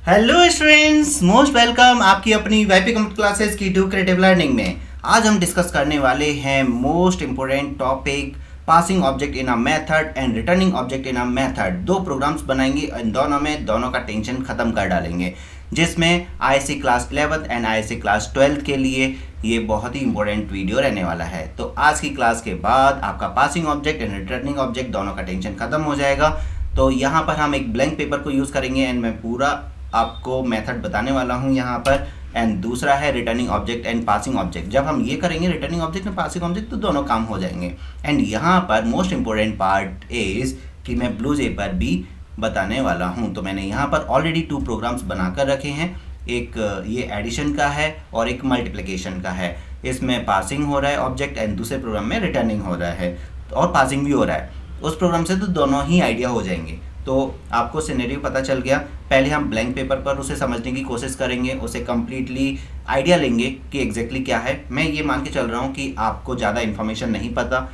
Hello students, most welcome आपकी अपनी YP computer classes की डू क्रिएटिव लर्निंग में। आज हम डिस्कस करने वाले हैं most important topic, passing object in a method and returning object in a method. दो प्रोग्राम्स बनाएंगे, इन दोनों का टेंशन खत्म कर डालेंगे, जिसमें ISC class 11 and ISC class 12 के लिए ये बहुत ही इंपॉर्टेंट वीडियो रहने वाला है। तो आज की क्लास के बाद आपका passing object and returning object दोनों का टेंशन खत्म हो जाएगा। तो यहाँ पर हम एक ब्लैंक पेपर को यूज़ करेंगे एंड मैं पूरा आपको मेथड बताने वाला हूँ यहाँ पर। एंड दूसरा है returning object and passing object. जब हम ये करेंगे returning object and passing object तो दोनों काम हो जाएंगे। एंड यहाँ पर मोस्ट इंपॉर्टेंट पार्ट इज़ कि मैं ब्लू जे पर भी बताने वाला हूँ। तो मैंने यहाँ पर ऑलरेडी 2 प्रोग्राम्स बनाकर रखे हैं, एक ये एडिशन का है और एक मल्टीप्लिकेशन का है। इसमें पासिंग हो रहा है ऑब्जेक्ट एंड दूसरे प्रोग्राम में रिटर्निंग हो रहा है और पासिंग भी हो रहा है। उस प्रोग्राम से तो दोनों ही आइडिया हो जाएंगे। तो आपको सिनेरियो पता चल गया। पहले हम ब्लैंक पेपर पर उसे समझने की कोशिश करेंगे, उसे कम्प्लीटली आइडिया लेंगे कि एग्जैक्टली क्या है। मैं ये मान के चल रहा हूँ कि आपको ज़्यादा इन्फॉर्मेशन नहीं पता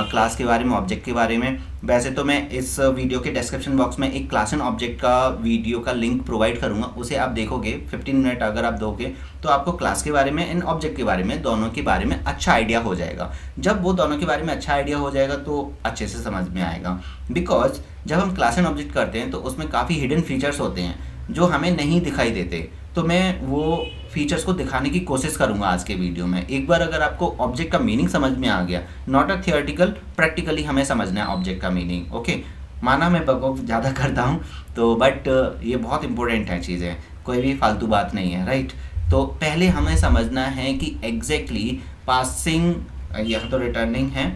क्लास के बारे में, ऑब्जेक्ट के बारे में। वैसे तो मैं इस वीडियो के डिस्क्रिप्शन बॉक्स में एक क्लास एंड ऑब्जेक्ट का वीडियो का लिंक प्रोवाइड करूँगा, उसे आप देखोगे 15 मिनट अगर आप दोगे तो आपको क्लास के बारे में एंड ऑब्जेक्ट के बारे में, दोनों के बारे में अच्छा आइडिया हो जाएगा। जब वो दोनों के बारे में अच्छा आइडिया हो जाएगा तो अच्छे से समझ में आएगा। बिकॉज जब हम क्लास एंड ऑब्जेक्ट करते हैं तो उसमें काफ़ी हिडन फीचर्स होते हैं जो हमें नहीं दिखाई देते। तो मैं वो फीचर्स को दिखाने की कोशिश करूंगा आज के वीडियो में। एक बार अगर आपको ऑब्जेक्ट का मीनिंग समझ में आ गया, नॉट अ थियोरेटिकल, प्रैक्टिकली हमें समझना है ऑब्जेक्ट का मीनिंग। ओके, माना मैं बकवास ज़्यादा करता हूँ तो बट ये बहुत इंपॉर्टेंट है चीज़ें, कोई भी फालतू बात नहीं है, राइट। तो पहले हमें समझना है कि एग्जैक्टली पासिंग, यह तो रिटर्निंग है,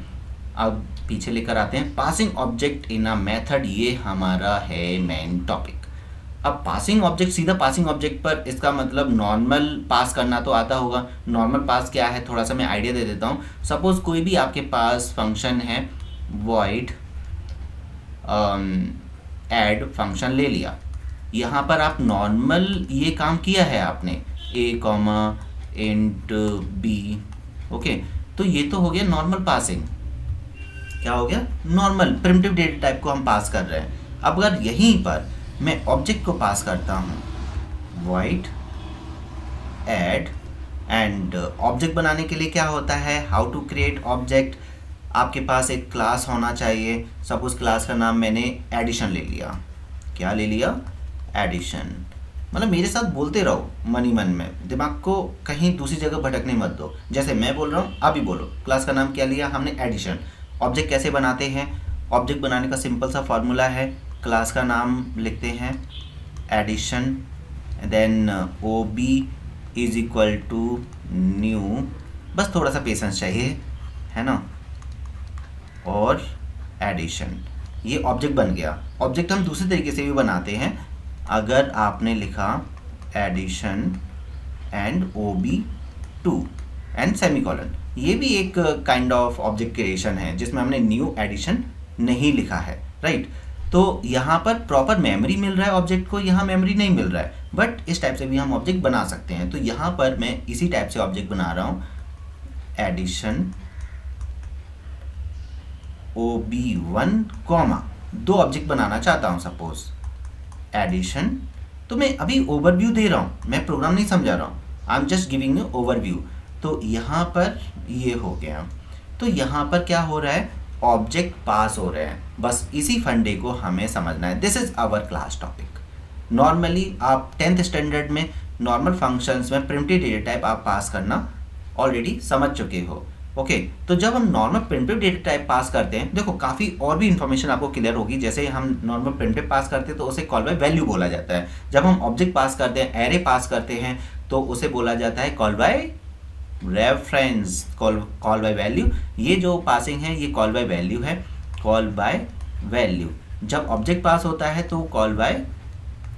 अब पीछे लेकर आते हैं passing object in a method. ये हमारा है मेन टॉपिक। अब पासिंग ऑब्जेक्ट, सीधा पासिंग ऑब्जेक्ट पर इसका मतलब नॉर्मल पास करना तो आता होगा। नॉर्मल पास क्या है, थोड़ा सा मैं आइडिया दे देता हूँ। सपोज कोई भी आपके पास फंक्शन है, वॉइड ऐड फंक्शन ले लिया। यहाँ पर आप नॉर्मल ये काम किया है आपने, ए कॉमा इंट बी। ओके, तो ये तो हो गया नॉर्मल पासिंग। क्या हो गया? नॉर्मल प्रिमिटिव डेटा टाइप को हम पास कर रहे हैं। अब अगर यहीं पर मैं ऑब्जेक्ट को पास करता हूँ, void ऐड, एंड ऑब्जेक्ट बनाने के लिए क्या होता है, हाउ टू क्रिएट ऑब्जेक्ट। आपके पास एक क्लास होना चाहिए। सपोज क्लास का नाम मैंने एडिशन ले लिया। क्या ले लिया? एडिशन। मतलब मेरे साथ बोलते रहो मनी मन में, दिमाग को कहीं दूसरी जगह भटकने मत दो। जैसे मैं बोल रहा हूँ अभी बोलो। क्लास का नाम क्या लिया हमने? एडिशन। ऑब्जेक्ट कैसे बनाते हैं? ऑब्जेक्ट बनाने का सिंपल सा फॉर्मूला है, क्लास का नाम लिखते हैं addition, then O B is equal to new. बस थोड़ा सा पेशेंस चाहिए, है ना। और एडिशन, ये ऑब्जेक्ट बन गया। ऑब्जेक्ट हम दूसरे तरीके से भी बनाते हैं। अगर आपने लिखा addition and O B 2 and semicolon, ये भी एक काइंड ऑफ ऑब्जेक्ट क्रिएशन है जिसमें हमने न्यू एडिशन नहीं लिखा है, राइट। तो यहाँ पर प्रॉपर मेमोरी मिल रहा है ऑब्जेक्ट को, यहाँ मेमोरी नहीं मिल रहा है, बट इस टाइप से भी हम ऑब्जेक्ट बना सकते हैं। तो यहाँ पर मैं इसी टाइप से ऑब्जेक्ट बना रहा हूँ, एडिशन OB1 कॉमा 2 ऑब्जेक्ट बनाना चाहता हूँ सपोज एडिशन। तो मैं अभी ओवरव्यू दे रहा हूँ, मैं प्रोग्राम नहीं समझा रहा हूँ, I am just giving you overview. तो यहाँ पर ये हो गया। तो यहाँ पर क्या हो रहा है, ऑब्जेक्ट पास हो रहे हैं। बस इसी फंडे को हमें समझना है। This is our class topic. Normally आप 10th स्टैंडर्ड में नॉर्मल फंक्शंस में प्रिमिटिव डेटा टाइप आप पास करना ऑलरेडी समझ चुके हो। ओके, तो जब हम नॉर्मल प्रिमिटिव डेटा टाइप पास करते हैं, देखो काफ़ी और भी इन्फॉर्मेशन आपको क्लियर होगी। जैसे हम नॉर्मल प्रिमिटिव पास करते हैं तो उसे कॉल बाय वैल्यू बोला जाता है। जब हम ऑब्जेक्ट पास करते हैं, एरे पास करते हैं, तो उसे बोला जाता है call by reference, call by value. ये जो पासिंग है ये कॉल बाय वैल्यू है, कॉल बाय वैल्यू। जब ऑब्जेक्ट पास होता है तो कॉल बाय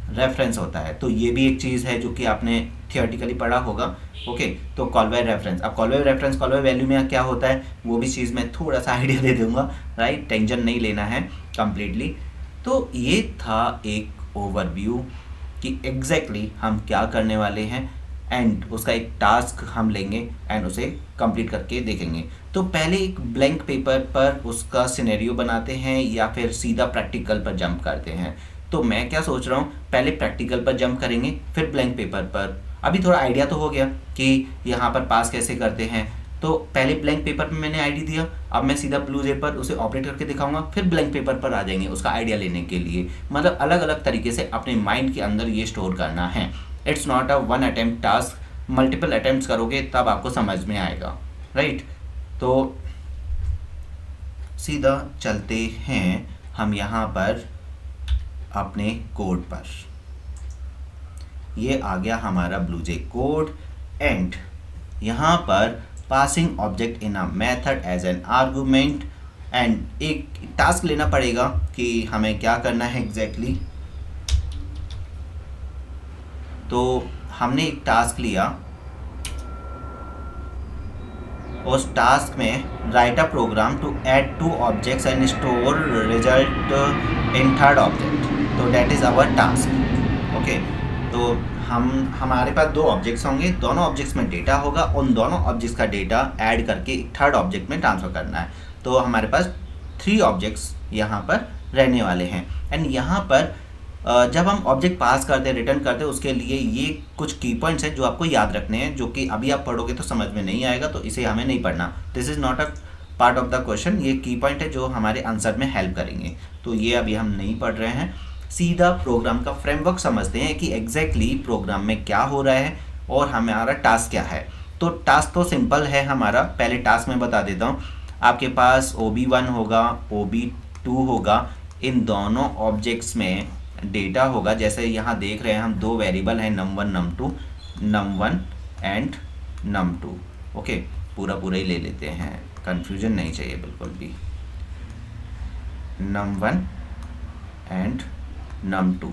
रेफरेंस होता है। तो ये भी एक चीज़ है जो कि आपने थियोरेटिकली पढ़ा होगा। ओके, तो कॉल बाय रेफरेंस। अब call by reference, call by value में क्या होता है वो भी चीज़ मैं थोड़ा सा आइडिया दे दूंगा, राइट। टेंशन नहीं लेना है कंप्लीटली। तो ये था एक ओवरव्यू कि एग्जैक्टली हम क्या करने वाले हैं, एंड उसका एक टास्क हम लेंगे एंड उसे कंप्लीट करके देखेंगे। तो पहले एक ब्लैंक पेपर पर उसका सिनेरियो बनाते हैं या फिर सीधा प्रैक्टिकल पर जंप करते हैं। तो मैं क्या सोच रहा हूँ, पहले प्रैक्टिकल पर जंप करेंगे, फिर ब्लैंक पेपर पर। अभी थोड़ा आइडिया तो हो गया कि यहाँ पर पास कैसे करते हैं। तो पहले ब्लैंक पेपर में मैंने आईडी दिया, अब मैं सीधा ब्लू जे पर उसे ऑपरेट करके दिखाऊंगा, फिर ब्लैंक पेपर पर आ जाएंगे उसका आइडिया लेने के लिए। मतलब अलग अलग तरीके से अपने माइंड के अंदर ये स्टोर करना है। It's not a one attempt task, multiple attempts करोगे तब आपको समझ में आएगा, राइट। तो सीधा चलते हैं हम यहाँ पर अपने कोड पर। ये आ गया हमारा ब्लू जे कोड, एंड यहाँ पर passing object in a method as an argument, and एक टास्क लेना पड़ेगा कि हमें क्या करना है एग्जैक्टली। तो हमने एक टास्क लिया, उस टास्क में write a program to add 2 objects and store result in third object. तो that is our task. Okay, तो हमारे पास 2 ऑब्जेक्ट्स होंगे, दोनों ऑब्जेक्ट्स में डेटा होगा, उन दोनों ऑब्जेक्ट्स का डेटा ऐड करके थर्ड ऑब्जेक्ट में ट्रांसफ़र करना है। तो हमारे पास 3 ऑब्जेक्ट्स यहाँ पर रहने वाले हैं। एंड यहाँ पर जब हम ऑब्जेक्ट पास करते हैं, रिटर्न करते हैं, उसके लिए ये कुछ की पॉइंट्स हैं जो आपको याद रखने हैं, जो कि अभी आप पढ़ोगे तो समझ में नहीं आएगा, तो इसे हमें नहीं पढ़ना। This is not a part of the question. ये की पॉइंट है जो हमारे आंसर में हेल्प करेंगे, तो ये अभी हम नहीं पढ़ रहे हैं। सीधा प्रोग्राम का फ्रेमवर्क समझते हैं कि एग्जैक्टली प्रोग्राम में क्या हो रहा है और हमारा टास्क क्या है। तो टास्क तो सिंपल है हमारा, पहले टास्क में बता देता हूँ। आपके पास OB1 होगा, OB2 होगा, इन दोनों ऑब्जेक्ट्स में डेटा होगा। जैसे यहाँ देख रहे हैं हम 2 वेरिएबल हैं, num1 num2, num1 and num2। Okay, पूरा ही ले लेते हैं, कंफ्यूजन नहीं चाहिए बिल्कुल भी। num1 एंड num2,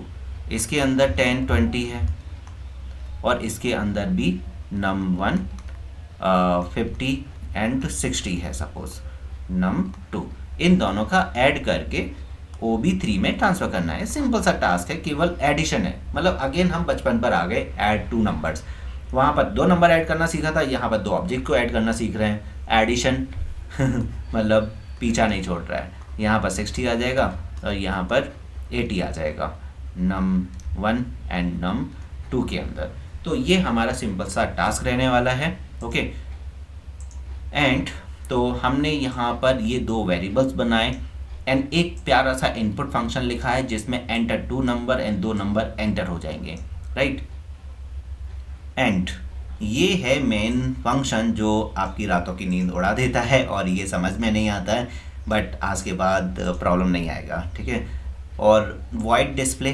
इसके अंदर 10 20 है, और इसके अंदर भी num1 50 एंड 60 है सपोज, num2। इन दोनों का ऐड करके OB3 में ट्रांसफ़र करना है। सिंपल सा टास्क है, केवल एडिशन है। मतलब अगेन हम बचपन पर आ गए, ऐड 2 नंबर्स। वहाँ पर 2 नंबर ऐड करना सीखा था, यहाँ पर 2 ऑब्जेक्ट को ऐड करना सीख रहे हैं। एडिशन मतलब पीछा नहीं छोड़ रहा है। यहाँ पर 60 आ जाएगा और यहाँ पर 80 आ जाएगा num1 एंड num2 के अंदर। तो ये हमारा सिंपल सा टास्क रहने वाला है। ओके, एंड तो हमने यहाँ पर ये 2 वेरिएबल्स बनाए एंड एक प्यारा सा इनपुट फंक्शन लिखा है जिसमें enter 2 number and 2 number enter हो जाएंगे, राइट। एंड ये है मेन फंक्शन जो आपकी रातों की नींद उड़ा देता है और ये समझ में नहीं आता है, बट आज के बाद प्रॉब्लम नहीं आएगा, ठीक है। और वॉइड डिस्प्ले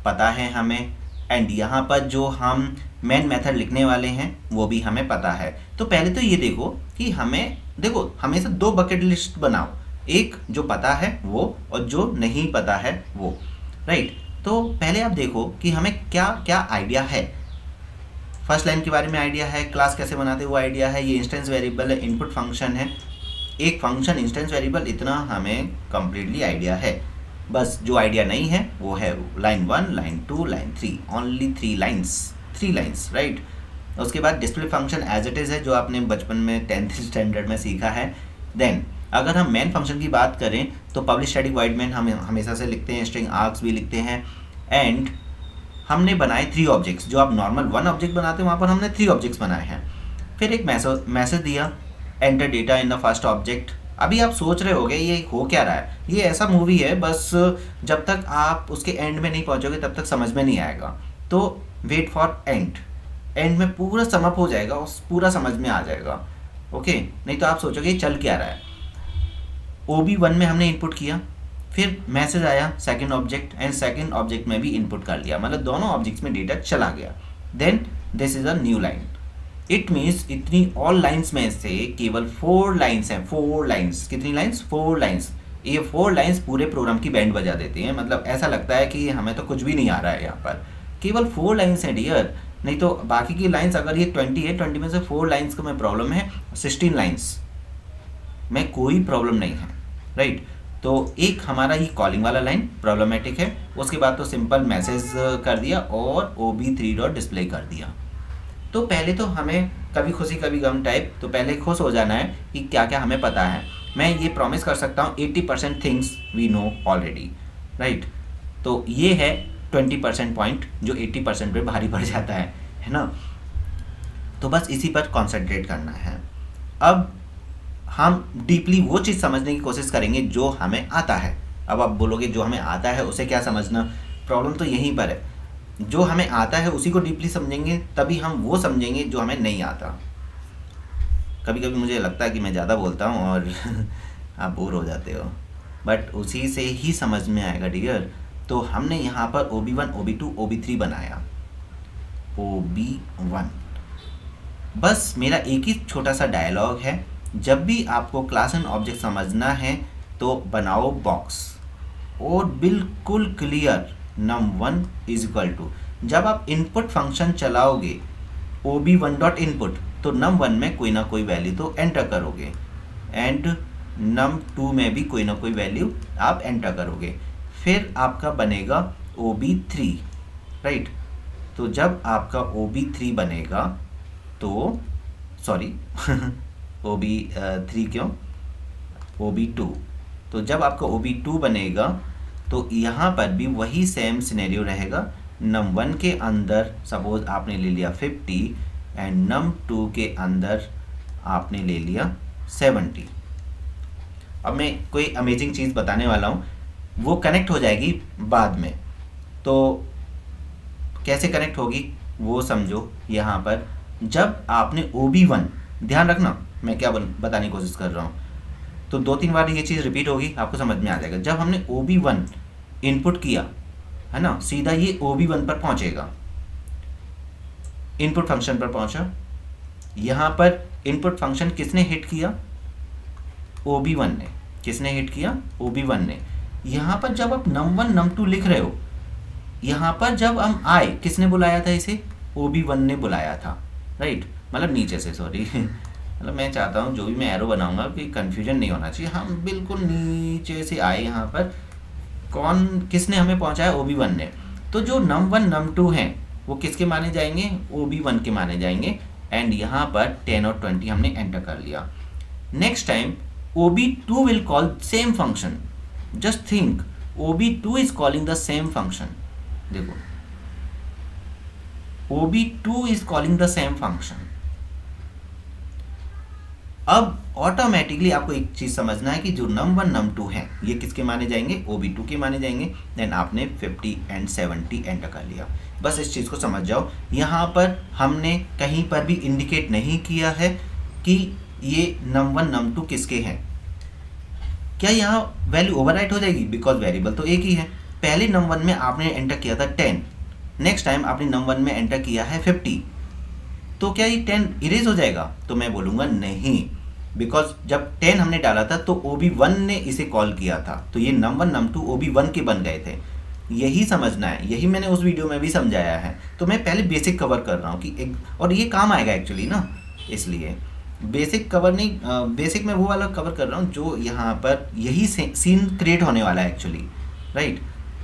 पता है हमें, एंड यहाँ पर जो हम मेन मेथड लिखने वाले हैं वो भी हमें पता है। तो पहले तो ये देखो कि हमेशा 2 बकेट लिस्ट बनाओ, एक जो पता है वो और जो नहीं पता है वो, राइट। तो पहले आप देखो कि हमें क्या क्या आइडिया है। फर्स्ट लाइन के बारे में आइडिया है, क्लास कैसे बनाते हैं वो आइडिया है, ये इंस्टेंस वेरिएबल है, इनपुट फंक्शन है, एक फंक्शन इंस्टेंस वेरिएबल, इतना हमें कंप्लीटली आइडिया है। बस जो आइडिया नहीं है वो है line 1, line 2, line 3, only 3 lines, right. उसके बाद display function as it is है, जो आपने बचपन में 10th स्टैंडर्ड में सीखा है। देन अगर हम मेन फंक्शन की बात करें तो पब्लिश स्टैटिक वॉइड मेन हम हमेशा से लिखते हैं, स्ट्रिंग आर्क्स भी लिखते हैं। एंड हमने बनाए 3 ऑब्जेक्ट्स, जो आप नॉर्मल 1 ऑब्जेक्ट बनाते हैं वहाँ पर हमने 3 ऑब्जेक्ट्स बनाए हैं। फिर एक मैसेज दिया, enter data in the first object. अभी आप सोच रहे होगे ये हो क्या रहा है, ये ऐसा मूवी है, बस जब तक आप उसके एंड में नहीं पहुँचोगे तब तक समझ में नहीं आएगा। तो वेट फॉर एंड में पूरा समअप हो जाएगा और पूरा समझ में आ जाएगा। ओके, नहीं तो आप सोचोगे चल क्या रहा है। OB1 में हमने इनपुट किया, फिर मैसेज आया second object, and second object में भी इनपुट कर लिया, मतलब दोनों ऑब्जेक्ट्स में डेटा चला गया। Then this is a new line. It means इतनी ऑल लाइन्स में से केवल 4 लाइन्स हैं। 4 लाइन्स, कितनी लाइन्स? 4 लाइन्स। ये 4 लाइन्स पूरे प्रोग्राम की बैंड बजा देती हैं। मतलब ऐसा लगता है कि हमें तो कुछ भी नहीं आ रहा है, यहाँ पर केवल 4 लाइन्स हैं डियर। नहीं तो बाकी की लाइन्स, अगर ये 20 है, 20 में से 4 लाइन्स का में प्रॉब्लम है, 16 लाइन्स में कोई प्रॉब्लम नहीं है, राइट। तो एक हमारा ये कॉलिंग वाला लाइन प्रॉब्लमेटिक है, उसके बाद तो सिंपल मैसेज कर दिया और OB3 डॉट डिस्प्ले कर दिया। तो पहले तो हमें कभी खुशी कभी गम टाइप, तो पहले खुश हो जाना है कि क्या क्या हमें पता है। मैं ये प्रॉमिस कर सकता हूँ 80% things we know already, right. तो ये है 20% पॉइंट जो 80% पे भारी पड़ जाता है ना। तो बस इसी पर कॉन्सेंट्रेट करना है। अब हम डीपली वो चीज़ समझने की कोशिश करेंगे जो हमें आता है। अब आप बोलोगे जो हमें आता है उसे क्या समझना, प्रॉब्लम तो यहीं पर है। जो हमें आता है उसी को डीपली समझेंगे, तभी हम वो समझेंगे जो हमें नहीं आता। कभी कभी मुझे लगता है कि मैं ज़्यादा बोलता हूँ और आप बोर हो जाते हो, बट उसी से ही समझ में आएगा डियर। तो हमने यहाँ पर OB1, OB2, OB3 बनाया। OB1 बस मेरा एक ही छोटा सा डायलॉग है, जब भी आपको क्लास एंड ऑब्जेक्ट समझना है तो बनाओ बॉक्स और बिल्कुल clear num1 is equal to, जब आप इनपुट फंक्शन चलाओगे OB1 डॉट इनपुट तो num1 में कोई ना कोई वैल्यू तो एंटर करोगे एंड num2 में भी कोई ना कोई वैल्यू आप एंटर करोगे, फिर आपका बनेगा OB3 राइट। तो जब आपका OB3 बनेगा तो सॉरी OB3 क्यों, OB2, तो जब आपका OB2 बनेगा तो यहाँ पर भी वही सेम सिनेरियो रहेगा। num1 के अंदर सपोज आपने ले लिया 50 एंड num2 के अंदर आपने ले लिया 70। अब मैं कोई अमेजिंग चीज़ बताने वाला हूँ, वो कनेक्ट हो जाएगी बाद में। तो कैसे कनेक्ट होगी वो समझो। यहाँ पर जब आपने OB1, ध्यान रखना मैं क्या बताने की कोशिश कर रहा हूँ, तो 2-3 बार ये चीज़ रिपीट होगी, आपको समझ में आ जाएगा। जब हमने OB1 इनपुट किया है ना, सीधा ये OB1 पर पहुँचेगा, इनपुट फंक्शन पर पहुँचा। यहाँ पर इनपुट फंक्शन किसने हिट किया, OB1 ने। किसने हिट किया, OB1 ने। यहाँ पर जब आप num1 num2 लिख रहे हो, यहाँ पर जब हम आए किसने बुलाया था इसे, OB1 ने बुलाया था राइट। मतलब नीचे से, सॉरी मतलब मैं चाहता हूँ जो भी मैं एरो बनाऊंगा कि कंफ्यूजन नहीं होना चाहिए। हम बिल्कुल नीचे से आए, यहाँ पर कौन किसने हमें पहुँचाया, OB1 ने। तो जो num1 num2 हैं वो किसके माने जाएंगे, OB1 के माने जाएंगे एंड यहाँ पर 10 और 20 हमने एंटर कर लिया। Next time OB2 will call same function. Just think, OB2 is calling the same function. देखो OB2 is calling the same function. अब ऑटोमेटिकली आपको एक चीज समझना है कि जो num1 num2 है ये किसके माने जाएंगे, OB2 के माने जाएंगे। देन आपने 50 एंड 70 एंटर कर लिया। बस इस चीज को समझ जाओ। यहाँ पर हमने कहीं पर भी इंडिकेट नहीं किया है कि ये num1 num2 किसके हैं। क्या यहाँ वैल्यू ओवरराइट हो जाएगी, बिकॉज वेरिएबल तो एक ही है। पहले num1 में आपने एंटर किया था 10, नेक्स्ट टाइम आपने num1 में एंटर किया है 50, तो क्या ये 10 इरेज हो जाएगा, तो मैं बोलूँगा नहीं, बिकॉज जब 10 हमने डाला था तो OB1 ने इसे कॉल किया था, तो ये num1 num2 OB1 के बन गए थे। यही समझना है, यही मैंने उस वीडियो में भी समझाया है। तो मैं पहले बेसिक कवर कर रहा हूँ कि और ये काम आएगा एक्चुअली ना, इसलिए बेसिक कवर नहीं, बेसिक में वो वाला कवर कर रहा हूँ जो यहाँ पर यही सीन क्रिएट होने वाला है एक्चुअली राइट।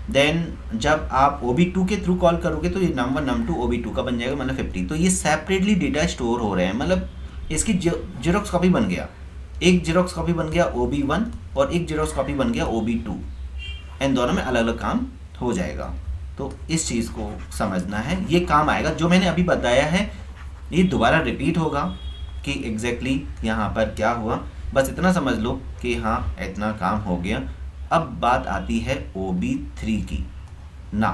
देन जब आप OB2 के थ्रू कॉल करोगे तो ये num1 num2 OB2 का बन जाएगा, मतलब 50। तो ये सेपरेटली डेटा स्टोर हो रहे हैं, मतलब इसकी जीरोक्स कॉपी बन गया, एक जीरोक्स कॉपी बन गया OB1 और एक जीरोक्स कॉपी बन गया OB2, इन दोनों में अलग अलग काम हो जाएगा। तो इस चीज़ को समझना है, ये काम आएगा। जो मैंने अभी बताया है ये दोबारा रिपीट होगा कि एग्जैक्टली यहाँ पर क्या हुआ, बस इतना समझ लो कि हाँ इतना काम हो गया। अब बात आती है OB3 की ना।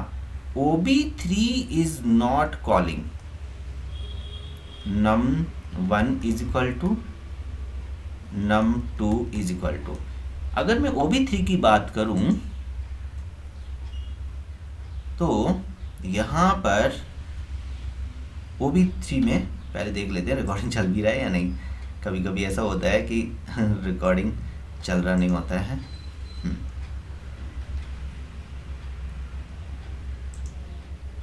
OB3 is not calling num1 is equal to num2 is equal to. अगर मैं OB3 की बात करूं तो यहाँ पर OB3 में पहले देख लेते हैं रिकॉर्डिंग चल भी रहा है या नहीं। कभी कभी ऐसा होता है कि रिकॉर्डिंग चल रहा नहीं होता है।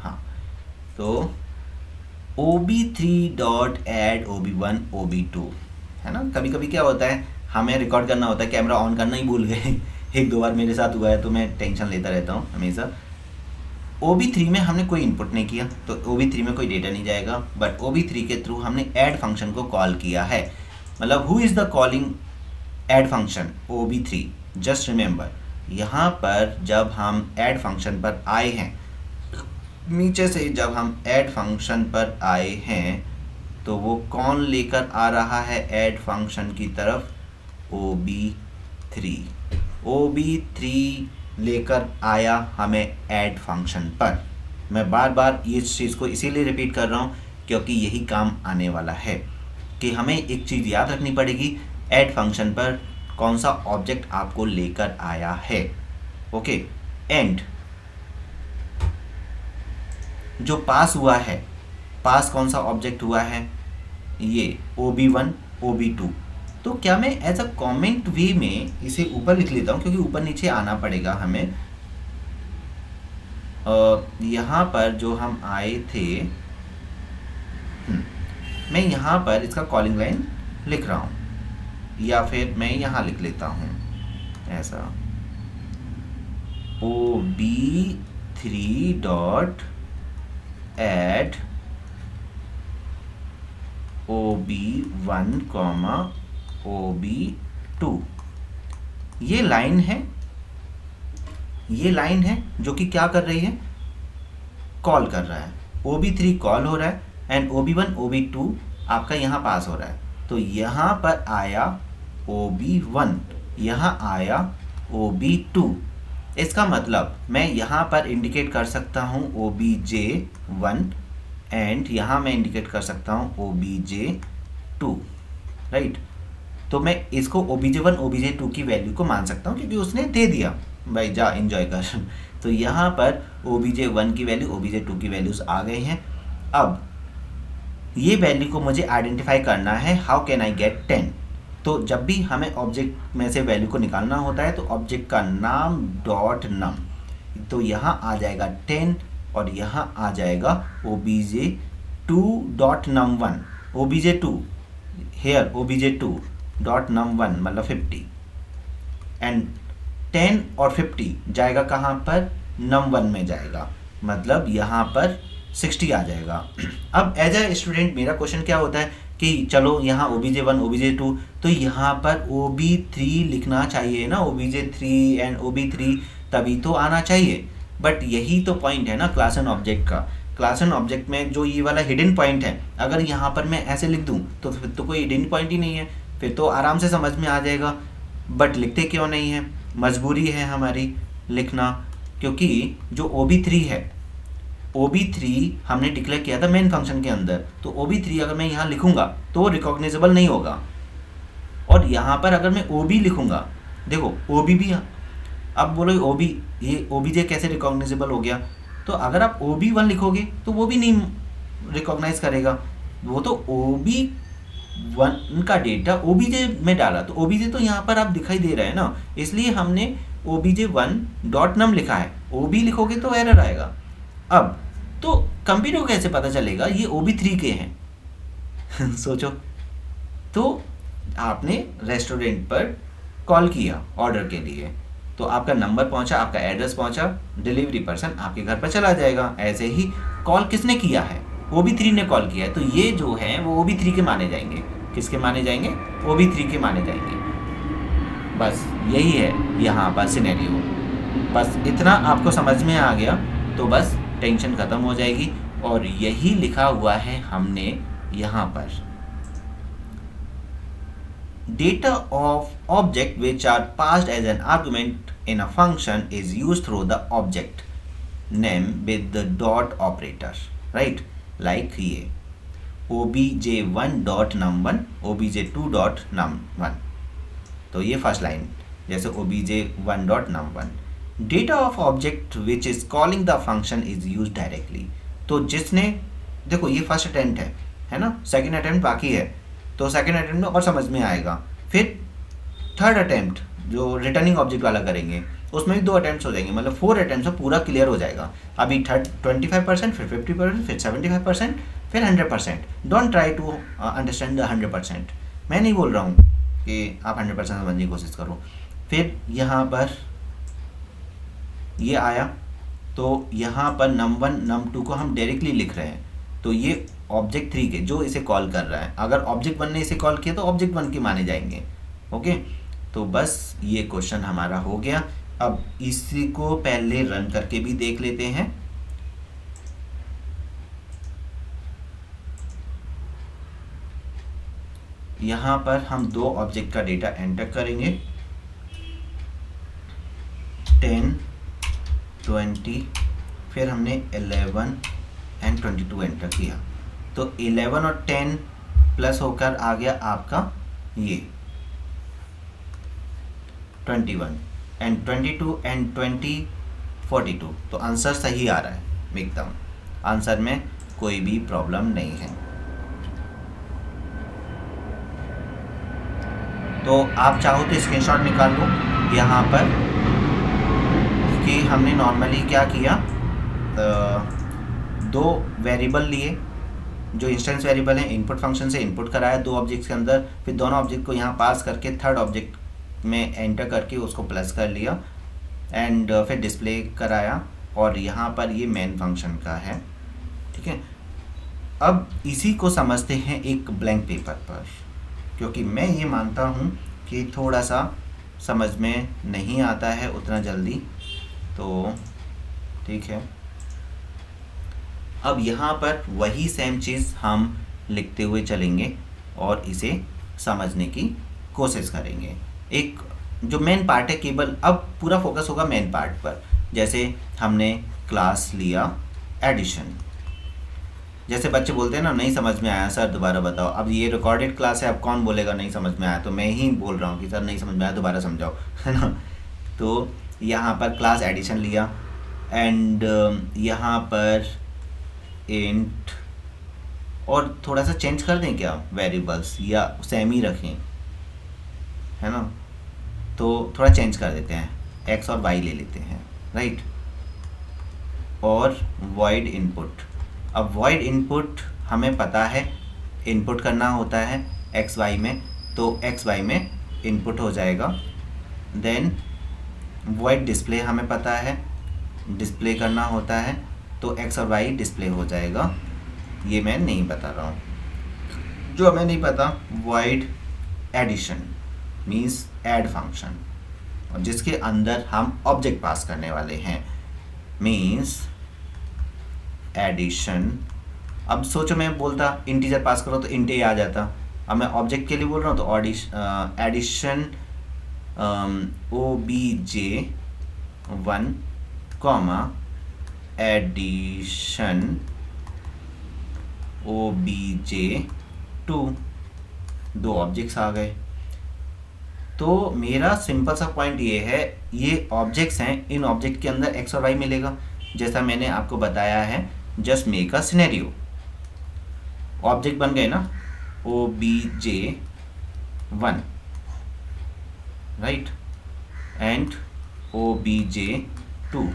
हाँ, तो OB3 dot add OB1 OB2 है ना। कभी कभी क्या होता है, हमें रिकॉर्ड करना होता है, कैमरा ऑन करना ही भूल गए। 1-2 बार मेरे साथ हुआ है, तो मैं टेंशन लेता रहता हूँ हमेशा। OB3 में हमने कोई इनपुट नहीं किया तो OB3 में कोई डेटा नहीं जाएगा, बट OB3 के थ्रू हमने ऐड फंक्शन को कॉल किया है। मतलब who is the calling add function, OB3। Just remember यहाँ पर जब हम ऐड फंक्शन पर आए हैं, नीचे से जब हम ऐड फंक्शन पर आए हैं तो वो कौन लेकर आ रहा है ऐड फंक्शन की तरफ? OB3। OB3 लेकर आया हमें ऐड फंक्शन पर। मैं बार बार इस चीज़ को इसीलिए रिपीट कर रहा हूँ क्योंकि यही काम आने वाला है कि हमें एक चीज़ याद रखनी पड़ेगी, ऐड फंक्शन पर कौन सा ऑब्जेक्ट आपको लेकर आया है। ओके, एंड जो पास हुआ है, पास कौन सा ऑब्जेक्ट हुआ है? ये OB1 OB2। तो क्या मैं एज अ कॉमेंट वे में इसे ऊपर लिख लेता हूँ क्योंकि ऊपर नीचे आना पड़ेगा हमें। यहाँ पर जो हम आए थे, मैं यहाँ पर इसका कॉलिंग लाइन लिख रहा हूँ या फिर मैं यहाँ लिख लेता हूँ ऐसा, OB3 dot add OB1 OB2। ये लाइन है, ये लाइन है जो कि क्या कर रही है? कॉल कर रहा है। OB3 कॉल हो रहा है एंड OB1 OB2 आपका यहाँ पास हो रहा है। तो यहाँ पर आया OB1, यहाँ आया OB2। इसका मतलब मैं यहाँ पर इंडिकेट कर सकता हूँ OBJ1 एंड यहाँ मैं इंडिकेट कर सकता हूँ OBJ2, राइट। तो मैं इसको OBJ1 OBJ2 की वैल्यू को मान सकता हूँ क्योंकि उसने दे दिया, भाई जा एंजॉय कर। तो यहाँ पर OBJ1 की वैल्यू OBJ2 की वैल्यूज आ गई हैं। अब ये वैल्यू को मुझे आइडेंटिफाई करना है, हाउ कैन आई गेट 10। तो जब भी हमें ऑब्जेक्ट में से वैल्यू को निकालना होता है तो ऑब्जेक्ट का नाम डॉट नम, तो यहाँ आ जाएगा 10 और यहाँ आ जाएगा OBJ2 dot num1, OBJ2 hair OBJ2 dot num1 मतलब 50 एंड 10 और 50 जाएगा कहाँ पर? num1 में जाएगा, मतलब यहाँ पर 60 आ जाएगा। अब एज ए स्टूडेंट मेरा क्वेश्चन क्या होता है कि चलो यहाँ OBJ1 OBJ2, तो यहाँ पर OB3 लिखना चाहिए ना, OBJ3 एंड OB3 तभी तो आना चाहिए। बट यही तो पॉइंट है ना क्लास एंड ऑब्जेक्ट का। क्लास एंड ऑब्जेक्ट में जो ये वाला हिडन पॉइंट है, अगर यहाँ पर मैं ऐसे लिख दूँ तो फिर तो कोई हिडन पॉइंट ही नहीं है, फिर तो आराम से समझ में आ जाएगा। बट लिखते क्यों नहीं है? मजबूरी है हमारी लिखना, क्योंकि जो OB3 है, OB3 हमने डिक्लेयर किया था मेन फंक्शन के अंदर, तो OB3 अगर मैं यहाँ लिखूंगा तो वो रिकॉग्नाइजेबल नहीं होगा। और यहाँ पर अगर मैं OB लिखूंगा, देखो OB भी, अब बोलो OB, ये OBJ कैसे रिकॉग्नाइजेबल हो गया? तो अगर आप OB1 लिखोगे तो वो भी नहीं रिकॉग्नाइज करेगा, वो तो OB1 का डेटा OBJ में डाला, तो OBJ तो यहाँ पर आप दिखाई दे रहा है ना, इसलिए हमने OBJ1 डॉट नम लिखा है। OB लिखोगे तो एरर आएगा। अब तो कंप्यूटर को कैसे पता चलेगा ये OB3 के हैं? सोचो, तो आपने रेस्टोरेंट पर कॉल किया ऑर्डर के लिए, तो आपका नंबर पहुंचा, आपका एड्रेस पहुंचा, डिलीवरी पर्सन आपके घर पर चला जाएगा। ऐसे ही कॉल किसने किया है? OB3 ने कॉल किया है, तो ये जो है वो OB3 के माने जाएंगे। किसके माने जाएंगे? OB3 के माने जाएंगे। बस यही है यहाँ पर सिनेरियो। बस इतना आपको समझ में आ गया तो बस टेंशन ख़त्म हो जाएगी। और यही लिखा हुआ है हमने यहाँ पर, data of object which are passed as an argument in a function is used through the object name with the dot operator, right? Like ये OBJ1 dot num1 OBJ2 dot num1, तो ये फर्स्ट लाइन जैसे OBJ1 dot num1। data of object which is calling the function is used directly, तो जिसने, देखो ये first attempt है ना, सेकंड अटेम्प्ट बाकी है, तो सेकंड अटेम्प्ट में और समझ में आएगा। फिर थर्ड अटेम्प्ट जो रिटर्निंग ऑब्जेक्ट वाला करेंगे उसमें भी 2 अटेम्प्ट्स हो जाएंगे, मतलब 4 अटेम्प्ट्स में पूरा क्लियर हो जाएगा। अभी 25%, फिर 50%, फिर 75%, फिर 100%। Don't try to understand the 100%। मैं नहीं बोल रहा हूँ कि आप 100% समझने की कोशिश करो। फिर यहाँ पर ये आया, तो यहाँ पर num1 num2 को हम डायरेक्टली लिख रहे हैं, तो ये ऑब्जेक्ट 3 के जो इसे कॉल कर रहा है, अगर ऑब्जेक्ट 1 ने इसे कॉल किया तो ऑब्जेक्ट 1 के माने जाएंगे। ओके, तो बस ये क्वेश्चन हमारा हो गया अब इसी को पहले रन करके भी देख लेते हैं। यहाँ पर हम दो ऑब्जेक्ट का डेटा एंटर करेंगे, 10, 20, फिर हमने 11 एंड 22 एंटर किया, तो 11 और 10 प्लस होकर आ गया आपका ये 21 एंड 22 एंड 20 42। तो आंसर सही आ रहा है एकदम, आंसर में कोई भी प्रॉब्लम नहीं है। तो आप चाहो तो स्क्रीनशॉट निकाल लो यहाँ पर कि हमने नॉर्मली क्या किया, दो वेरिएबल लिए जो इंस्टेंस वेरिएबल है, इनपुट फंक्शन से इनपुट कराया दो ऑब्जेक्ट्स के अंदर, फिर दोनों ऑब्जेक्ट को यहाँ पास करके थर्ड ऑब्जेक्ट में एंटर करके उसको प्लस कर लिया एंड फिर डिस्प्ले कराया, और यहाँ पर ये मेन फंक्शन का है। ठीक है, अब इसी को समझते हैं एक ब्लैंक पेपर पर, क्योंकि मैं ये मानता हूँ कि थोड़ा सा समझ में नहीं आता है उतना जल्दी, तो ठीक है। अब यहाँ पर वही सेम चीज़ हम लिखते हुए चलेंगे और इसे समझने की कोशिश करेंगे। एक जो मेन पार्ट है, केवल अब पूरा फोकस होगा मेन पार्ट पर। जैसे हमने क्लास लिया एडिशन, जैसे बच्चे बोलते हैं ना नहीं समझ में आया सर दोबारा बताओ। अब ये रिकॉर्डेड क्लास है, अब कौन बोलेगा नहीं समझ में आया, तो मैं ही बोल रहा हूँ कि सर नहीं समझ में आया दोबारा समझाओ, है ना। तो यहाँ पर क्लास एडिशन लिया एंड यहाँ पर इंट, और थोड़ा सा चेंज कर दें क्या वेरिएबल्स, या सेम ही रखें, है ना। तो थोड़ा चेंज कर देते हैं, एक्स और वाई ले लेते हैं, राइट। और वॉइड इनपुट, अब वॉइड इनपुट हमें पता है इनपुट करना होता है एक्स वाई में, तो एक्स वाई में इनपुट हो जाएगा। देन वॉइड डिस्प्ले हमें पता है डिस्प्ले करना होता है, तो एक्स और वाई डिस्प्ले हो जाएगा। ये मैं नहीं बता रहा हूँ, जो हमें नहीं पता void addition means add function, और जिसके अंदर हम ऑब्जेक्ट पास करने वाले हैं, मीन्स एडिशन। अब सोचो मैं बोलता इंटीजर पास करो तो इंट आ जाता, अब मैं ऑब्जेक्ट के लिए बोल रहा हूँ तो addition OBJ1 comma addition OBJ2, दो ऑब्जेक्ट्स आ गए। तो मेरा सिंपल सा पॉइंट ये है, ये ऑब्जेक्ट्स हैं, इन ऑब्जेक्ट के अंदर एक्स और वाई मिलेगा, जैसा मैंने आपको बताया है। Just make a scenario, object बन गए ना OBJ1 राइट एंड OBJ2,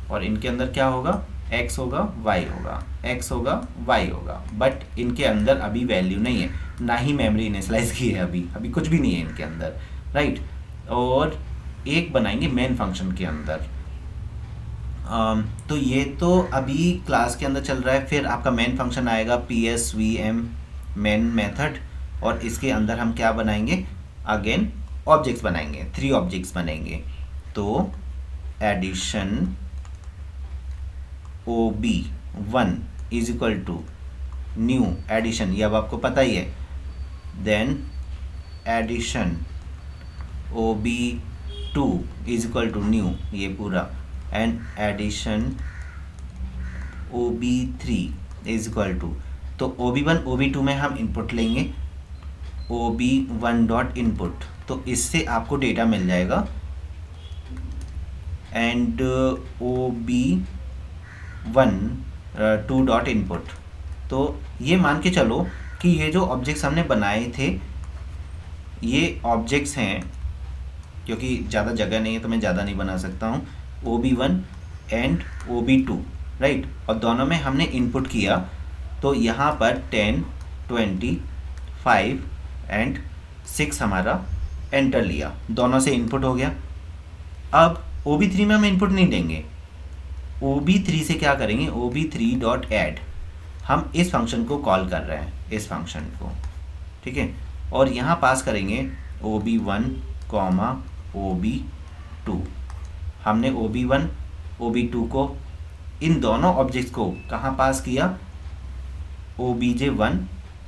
और इनके अंदर क्या होगा, x होगा y होगा, x होगा y होगा, बट इनके अंदर अभी वैल्यू नहीं है, ना ही मेमोरी इनिशियलाइज की है, अभी कुछ भी नहीं है इनके अंदर, राइट। और एक बनाएंगे मेन फंक्शन के अंदर। तो ये तो अभी क्लास के अंदर चल रहा है, फिर आपका मेन फंक्शन आएगा PSVM मेन मेथड, और इसके अंदर हम क्या बनाएंगे, अगेन ऑब्जेक्ट्स बनाएंगे, 3 ऑब्जेक्ट्स बनेंगे। तो addition OB1 is equal to new addition, ये अब आपको पता ही है। Then addition OB2 is equal to new, ये पूरा, and addition OB3 is equal to, तो OB1 OB2 में हम इनपुट लेंगे OB1 डॉट इनपुट, तो इससे आपको डेटा मिल जाएगा, एंड OB1 2 डॉट इनपुट। तो ये मान के चलो कि ये जो ऑब्जेक्ट्स हमने बनाए थे ये ऑब्जेक्ट्स हैं, क्योंकि ज़्यादा जगह नहीं है तो मैं ज़्यादा नहीं बना सकता हूँ, OB1 एंड OB2 राइट, और दोनों में हमने इनपुट किया, तो यहाँ पर 10, 20, 5 एंड 6 हमारा एंटर लिया, दोनों से इनपुट हो गया। अब OB3 में हम इनपुट नहीं देंगे, OB3 से क्या करेंगे, OB3 डॉट ऐड, हम इस फंक्शन को कॉल कर रहे हैं, इस फंक्शन को, ठीक है, और यहाँ पास करेंगे OB1 कॉमा OB2, टू। हमने OB1 OB2 को, इन दोनों ऑब्जेक्ट्स को कहाँ पास किया, OBJ1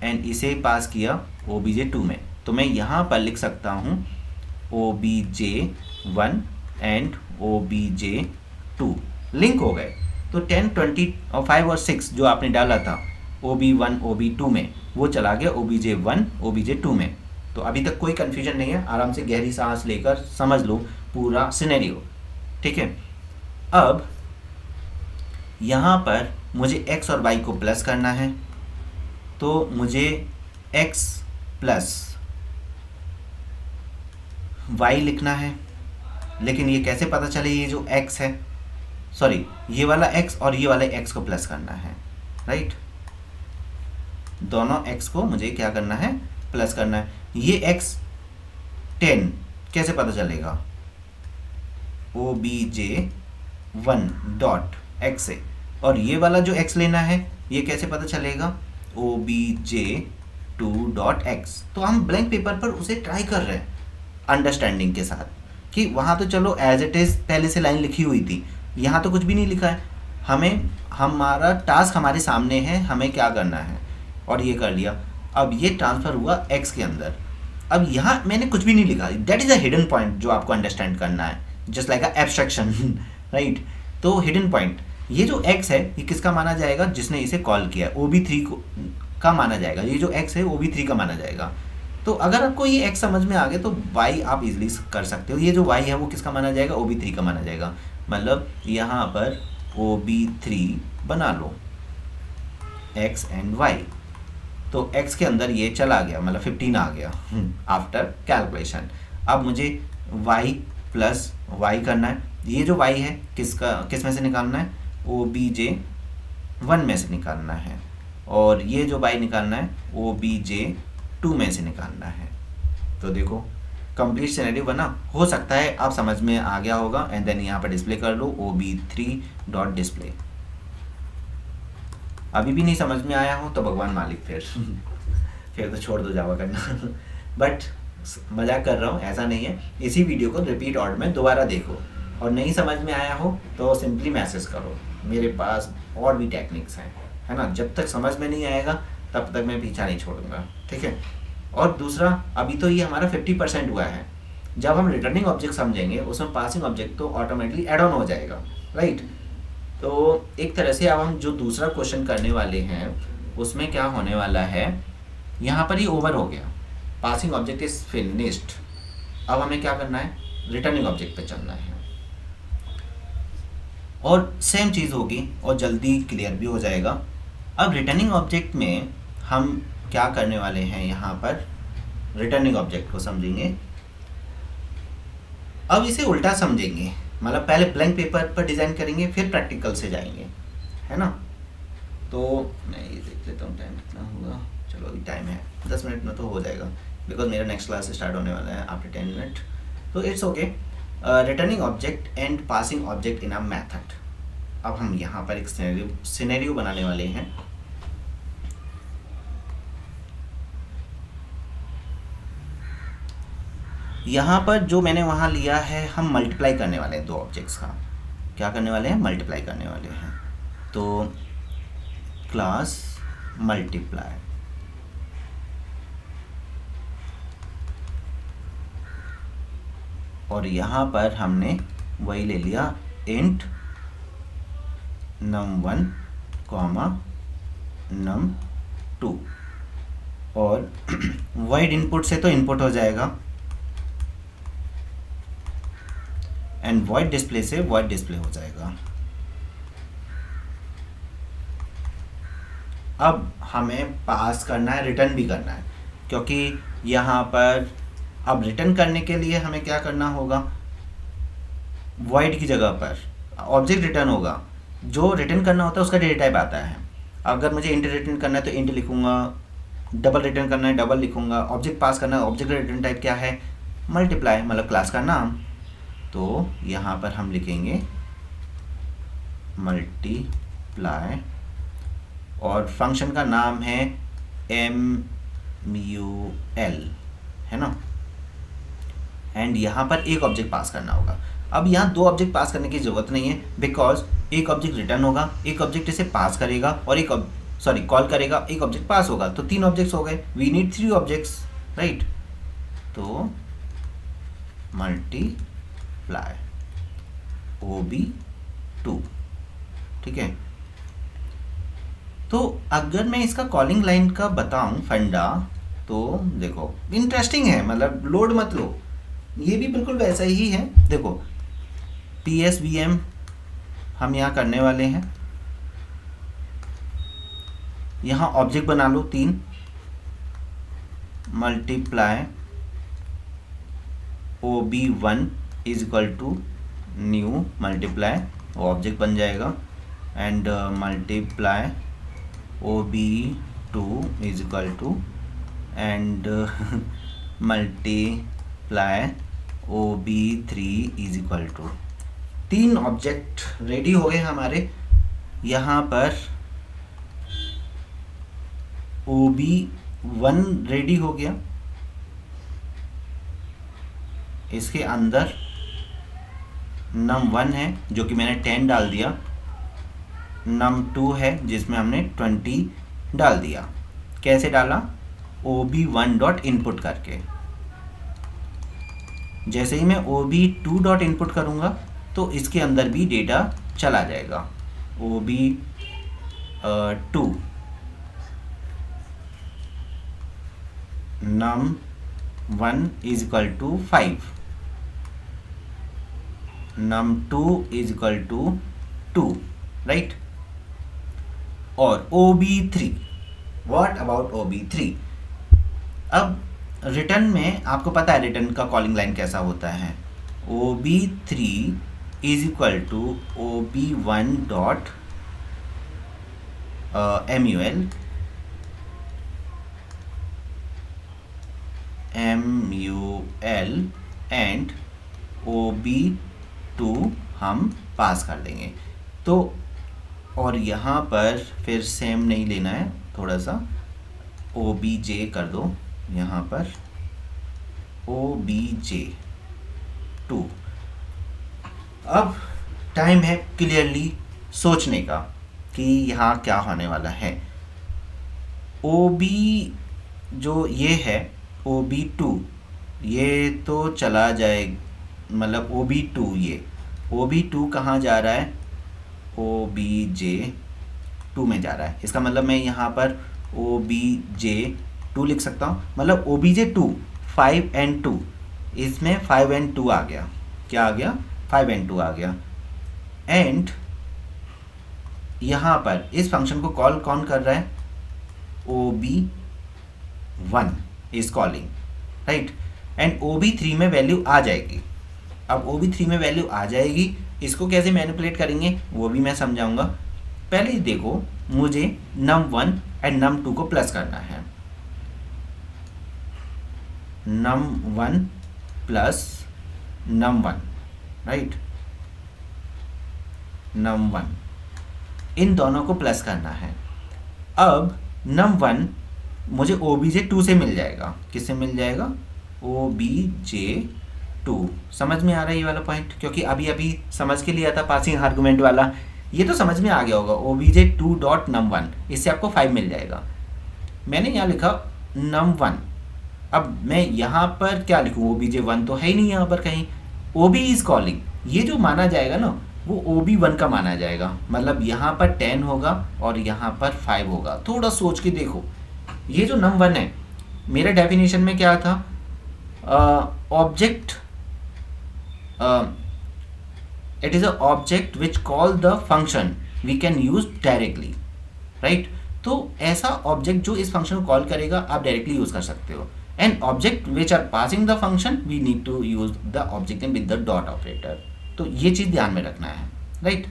एंड इसे पास किया OBJ2 में। तो मैं यहाँ पर लिख सकता हूँ OBJ1 एंड OBJ2 लिंक हो गए। तो 10, 20 और 5 और 6 जो आपने डाला था OB1 OB2 में, वो चला गया OBJ1 OBJ2 में। तो अभी तक कोई कन्फ्यूजन नहीं है, आराम से गहरी सांस लेकर समझ लो पूरा सिनेरियो, ठीक है। अब यहाँ पर मुझे x और y को प्लस करना है, तो मुझे x प्लस y लिखना है। लेकिन ये कैसे पता चले ये जो x है, सॉरी ये वाला x और ये वाले x को प्लस करना है, राइट। दोनों x को मुझे क्या करना है, प्लस करना है। ये x 10 कैसे पता चलेगा, OBJ1 डॉट x से। और ये वाला जो x लेना है ये कैसे पता चलेगा, OBJ2 डॉट x। तो हम ब्लैंक पेपर पर उसे ट्राई कर रहे हैं अंडरस्टैंडिंग के साथ कि वहाँ तो चलो एज इट इज़ पहले से लाइन लिखी हुई थी, यहाँ तो कुछ भी नहीं लिखा है। हमें हमारा टास्क हमारे सामने है, हमें क्या करना है, और ये कर लिया। अब ये ट्रांसफ़र हुआ x के अंदर। अब यहाँ मैंने कुछ भी नहीं लिखा, that is a hidden point जो आपको अंडरस्टैंड करना है, जस्ट लाइक अ एब्स्ट्रैक्शन, राइट। तो हिडन पॉइंट, ये जो x है ये किसका माना जाएगा, जिसने इसे कॉल किया, OB3 का माना जाएगा। ये जो x है OB3 का माना जाएगा। तो अगर आपको ये x समझ में आ गया तो y आप इजीली कर सकते हो। ये जो y है वो किसका माना जाएगा, OB3 का माना जाएगा। मतलब यहाँ पर OB3 बना लो, x एंड y। तो x के अंदर ये चला गया, मतलब 15 आ गया आफ्टर कैलकुलेशन। अब मुझे y प्लस y करना है। ये जो y है किस में से निकालना है, OBJ1 में से निकालना है। और ये जो y निकालना है OBJ2 में से निकालना है। तो देखो कंप्लीट सिनेरियो बना। हो सकता है आप समझ में आ गया होगा। एंड देन यहाँ पर डिस्प्ले कर लो OB3 डॉट डिस्प्ले। अभी भी नहीं समझ में आया हो तो भगवान मालिक, फिर तो छोड़ दो जावा करना बट मजाक कर रहा हूँ, ऐसा नहीं है। इसी वीडियो को रिपीट ऑर्डर में दोबारा देखो, और नहीं समझ में आया हो तो सिंपली मैसेज करो, मेरे पास और भी टेक्निक्स हैं, है ना। जब तक समझ में नहीं आएगा तब तक मैं पीछा नहीं छोड़ूंगा, ठीक है। और दूसरा, अभी तो ये हमारा 50% हुआ है। जब हम रिटर्निंग ऑब्जेक्ट समझेंगे उसमें पासिंग ऑब्जेक्ट तो ऑटोमेटिकली एड ऑन हो जाएगा, राइट। तो एक तरह से अब हम जो दूसरा क्वेश्चन करने वाले हैं उसमें क्या होने वाला है, यहाँ पर ही ओवर हो गया, पासिंग ऑब्जेक्ट इज फिनिश्ड। अब हमें क्या करना है, रिटर्निंग ऑब्जेक्ट पे चलना है। और सेम चीज़ होगी और जल्दी क्लियर भी हो जाएगा। अब रिटर्निंग ऑब्जेक्ट में हम क्या करने वाले हैं, यहाँ पर रिटर्निंग ऑब्जेक्ट को समझेंगे। अब इसे उल्टा समझेंगे, मतलब पहले ब्लैंक पेपर पर डिज़ाइन करेंगे फिर प्रैक्टिकल से जाएंगे, है ना। तो मैं ये देख लेता हूँ टाइम कितना होगा। चलो अभी टाइम है 10 मिनट में तो हो जाएगा, बिकॉज मेरा नेक्स्ट क्लास स्टार्ट होने वाला है आफ्टर 10 मिनट। तो it's okay. Returning object and passing object in a method. अब हम यहाँ पर एक सिनेरियो बनाने वाले हैं। यहाँ पर जो मैंने वहाँ लिया है, हम मल्टीप्लाई करने वाले हैं दो ऑब्जेक्ट्स का। क्या करने वाले हैं, मल्टीप्लाई करने वाले हैं। तो क्लास मल्टीप्लाई, और यहाँ पर हमने वही ले लिया इंट num1 num2, और void इनपुट से तो इनपुट हो जाएगा एंड void डिस्प्ले से void डिस्प्ले हो जाएगा। अब हमें पास करना है, रिटर्न भी करना है, क्योंकि यहाँ पर अब रिटर्न करने के लिए हमें क्या करना होगा, void की जगह पर ऑब्जेक्ट रिटर्न होगा। जो रिटर्न करना होता है उसका डेटा टाइप आता है। अगर मुझे इंट रिटर्न करना है तो इंट लिखूंगा, डबल रिटर्न करना है डबल लिखूंगा, ऑब्जेक्ट पास करना है, ऑब्जेक्ट का रिटर्न टाइप क्या है, मल्टीप्लाई, मतलब क्लास का नाम। तो यहाँ पर हम लिखेंगे मल्टीप्लाई, और फंक्शन का नाम है MUL, है ना, एंड यहाँ पर एक ऑब्जेक्ट पास करना होगा। अब यहाँ दो ऑब्जेक्ट पास करने की ज़रूरत नहीं है, बिकॉज एक ऑब्जेक्ट रिटर्न होगा, एक ऑब्जेक्ट इसे पास करेगा और एक कॉल करेगा, एक ऑब्जेक्ट पास होगा, तो 3 ऑब्जेक्ट्स हो गए। We need 3 objects, right. तो मल्टीप्लाई OB2, ठीक है। तो अगर मैं इसका कॉलिंग लाइन का बताऊं फंडा, तो देखो इंटरेस्टिंग है, मतलब लोड मत लो, ये भी बिल्कुल वैसा ही है। देखो PSVM हम यहाँ करने वाले हैं, यहाँ ऑब्जेक्ट बना लो 3, multiply OB1 is equal to new multiply, object बन जाएगा, and multiply OB2 is equal to and multiply OB3 is equal to. 3 object ready हो गए हमारे। यहाँ पर OB1 रेडी हो गया, इसके अंदर num1 है जो कि मैंने 10 डाल दिया, num2 है जिसमें हमने 20 डाल दिया। कैसे डाला? OB1 डॉट इनपुट करके। जैसे ही मैं OB2 डॉट इनपुट करूँगा तो इसके अंदर भी डेटा चला जाएगा। OB2 num1 is equal to 5, num2 is equal to 2, right. और OB3, व्हाट अबाउट OB3? अब रिटर्न में आपको पता है रिटर्न का कॉलिंग लाइन कैसा होता है। OB3 is equal to OB1 dot MUL and OB2 हम पास कर देंगे। तो और यहाँ पर फिर सेम नहीं लेना है, थोड़ा सा OBJ कर दो यहाँ पर, OBJ2। अब टाइम है क्लियरली सोचने का कि यहाँ क्या होने वाला है। OB जो ये है OB2, ये तो चला जाए, मतलब OB2, ये OB2 कहाँ जा रहा है? OBJ2 में जा रहा है। इसका मतलब मैं यहाँ पर OBJ2 लिख सकता हूँ, मतलब OBJ2 5 and 2, इसमें 5 and 2 आ गया। क्या आ गया? 5 and 2 आ गया। एंड यहाँ पर इस फंक्शन को कॉल कौन कर रहा है? OB1 is calling, right. And OB3 में वैल्यू आ जाएगी। अब OB3 में वैल्यू आ जाएगी, इसको कैसे मैनिपुलेट करेंगे वो भी मैं समझाऊंगा। पहले ही देखो, मुझे num1 एंड num2 को प्लस करना है। num1 plus num1, right, num1, इन दोनों को प्लस करना है। अब num1 मुझे OBJ2 से मिल जाएगा। किससे मिल जाएगा? OBJ2। समझ में आ रहा है ये वाला पॉइंट? क्योंकि अभी अभी समझ के लिया था पासिंग आर्गुमेंट वाला, ये तो समझ में आ गया होगा। OBJ2 डॉट num1, इससे आपको 5 मिल जाएगा। मैंने यहाँ लिखा num1। अब मैं यहाँ पर क्या लिखूँ? OBJ1 तो है ही नहीं यहाँ पर कहीं। OB इज कॉलिंग, ये जो माना जाएगा ना वो OB1 का माना जाएगा, मतलब यहाँ पर 10 होगा और यहाँ पर 5 होगा। थोड़ा सोच के देखो, ये जो num1 है, मेरे डेफिनेशन में क्या था? Object, it is a object which call the function we can use directly, right. तो ऐसा ऑब्जेक्ट जो इस फंक्शन को कॉल करेगा आप डायरेक्टली यूज कर सकते हो। And object which are passing the function we need to use the object name with the dot operator. तो ये चीज़ ध्यान में रखना है, राइट।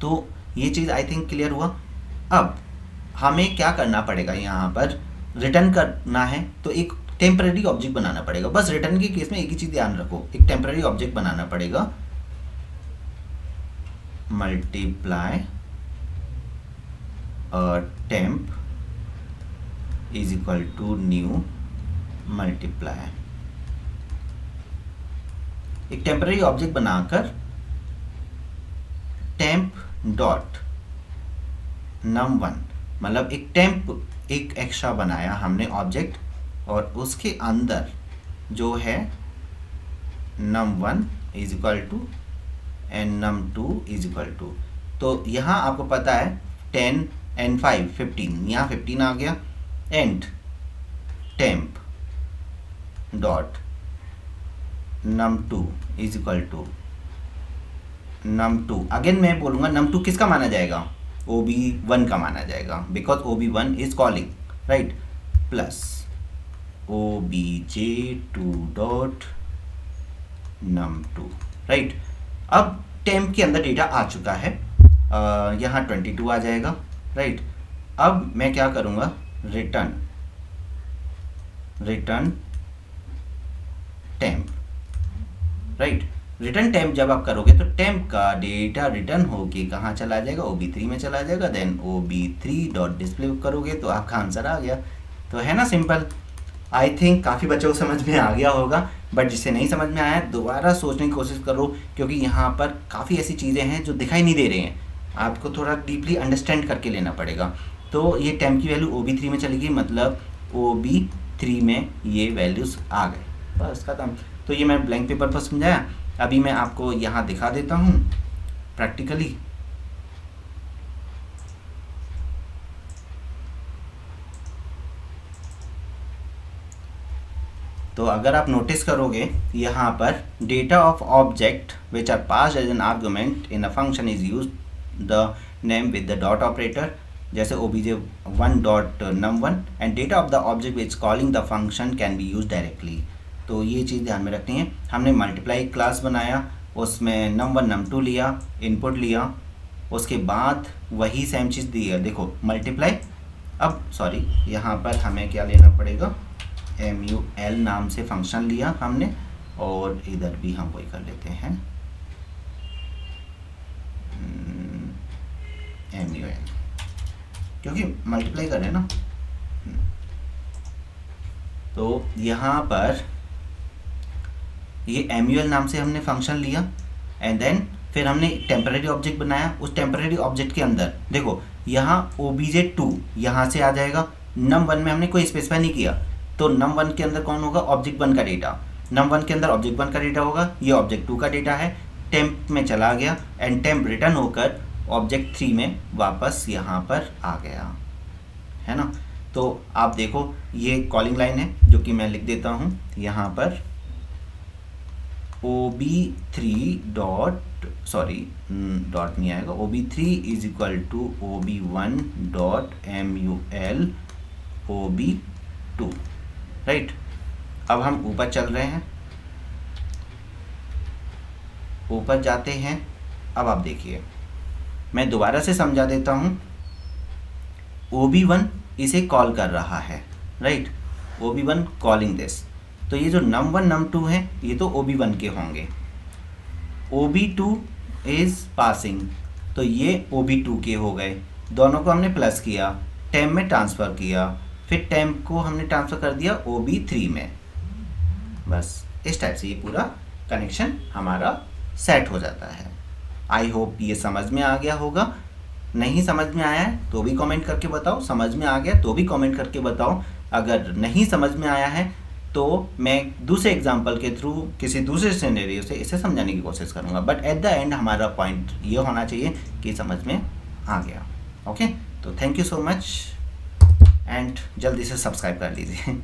तो ये चीज़ आई थिंक क्लियर हुआ। अब हमें क्या करना पड़ेगा? यहाँ पर रिटर्न करना है तो एक टेम्पररी ऑब्जेक्ट बनाना पड़ेगा। बस रिटर्न के केस में एक ही चीज़ ध्यान रखो, एक टेम्पररी ऑब्जेक्ट बनाना पड़ेगा। Multiply temp is equal to new multiply एक टेम्पररी ऑब्जेक्ट बनाकर टेम्प डॉट num1, मतलब एक टेम्प एक एक्स्ट्रा बनाया हमने ऑब्जेक्ट और उसके अंदर जो है num1 is equal to and num2 is equal to, तो यहाँ आपको पता है 10 and 5 15, यहाँ 15 आ गया and temp dot num2 is equal to num2, again मैं बोलूँगा num2 किसका माना जाएगा, OB1 का माना जाएगा, because OB1 is calling, right, plus obj2 dot num2, right. अब टेम्प के अंदर डेटा आ चुका है, यहाँ 22 आ जाएगा, राइट। अब मैं क्या करूँगा, return temp, right. Return temp जब आप करोगे तो टेम्प का डेटा रिटर्न होके कहाँ चला जाएगा, OB3 में चला जाएगा, देन OB3 डॉट डिस्प्ले करोगे तो आपका आंसर आ गया। तो है ना सिंपल। आई थिंक काफ़ी बच्चों को समझ में आ गया होगा, बट जिसे नहीं समझ में आया है दोबारा सोचने की कोशिश करो, क्योंकि यहाँ पर काफ़ी ऐसी चीज़ें हैं जो दिखाई नहीं दे रही हैं, आपको थोड़ा डीपली अंडरस्टैंड करके लेना पड़ेगा। तो ये टेम्प की वैल्यू OB3 में चली गई, मतलब OB3 में ये वैल्यूज़ आ गए, बस खत्म। तो ये मैं ब्लैंक पेपर पर समझाया, अभी मैं आपको यहाँ दिखा देता हूँ प्रैक्टिकली। तो अगर आप नोटिस करोगे यहाँ पर data of object which are passed as an argument in a function is use the name with the dot operator, जैसे obj1 dot num1 and data of the object which calling the function can be use directly. तो ये चीज़ ध्यान में रखनी है। हमने multiply class बनाया, उसमें num1 num2 लिया, इनपुट लिया, उसके बाद वही सेम चीज़ दी है, देखो मल्टीप्लाई। अब सॉरी, यहाँ पर हमें क्या लेना पड़ेगा, MUL नाम से फंक्शन लिया हमने, और इधर भी हम वही कर लेते हैं MUL, क्योंकि मल्टीप्लाई कर रहे हैं ना। तो यहाँ पर ये MUL नाम से हमने फंक्शन लिया एंड देन फिर हमने टेम्पररी ऑब्जेक्ट बनाया। उस टेम्पररी ऑब्जेक्ट के अंदर देखो यहाँ obj2 यहाँ से आ जाएगा, num1 में हमने कोई स्पेसिफाई नहीं किया, तो num1 के अंदर कौन होगा, ऑब्जेक्ट1 का डेटा, num1 के अंदर ऑब्जेक्ट1 का डेटा होगा, ये ऑब्जेक्ट2 का डेटा है, टेम्प में चला गया एंड टेम्प रिटर्न होकर ऑब्जेक्ट3 में वापस यहाँ पर आ गया, है ना। तो आप देखो ये कॉलिंग लाइन है जो कि मैं लिख देता हूँ यहाँ पर, OB3 डॉट, सॉरी डॉट नहीं आएगा, OB3 is equal to OB1 dot MUL OB2, right. अब हम ऊपर चल रहे हैं, ऊपर जाते हैं। अब आप देखिए, मैं दोबारा से समझा देता हूँ। OB1 इसे कॉल कर रहा है, राइट, OB1 कॉलिंग दिस, तो ये जो num1 num2 है ये तो OB1 के होंगे, OB2 इज पासिंग, तो ये OB2 के हो गए, दोनों को हमने प्लस किया, टेम्प में ट्रांसफ़र किया, फिर टेम्प को हमने ट्रांसफ़र कर दिया OB3 में, बस इस टाइप से ये पूरा कनेक्शन हमारा सेट हो जाता है। आई होप ये समझ में आ गया होगा। नहीं समझ में आया है तो भी कमेंट करके बताओ, समझ में आ गया तो भी कमेंट करके बताओ। अगर नहीं समझ में आया है तो मैं दूसरे एग्जाम्पल के थ्रू किसी दूसरे सिनेरियो से इसे समझाने की कोशिश करूँगा, बट एट द एंड हमारा पॉइंट ये होना चाहिए कि समझ में आ गया। ओके, तो thank you so much and जल्दी से सब्सक्राइब कर लीजिए।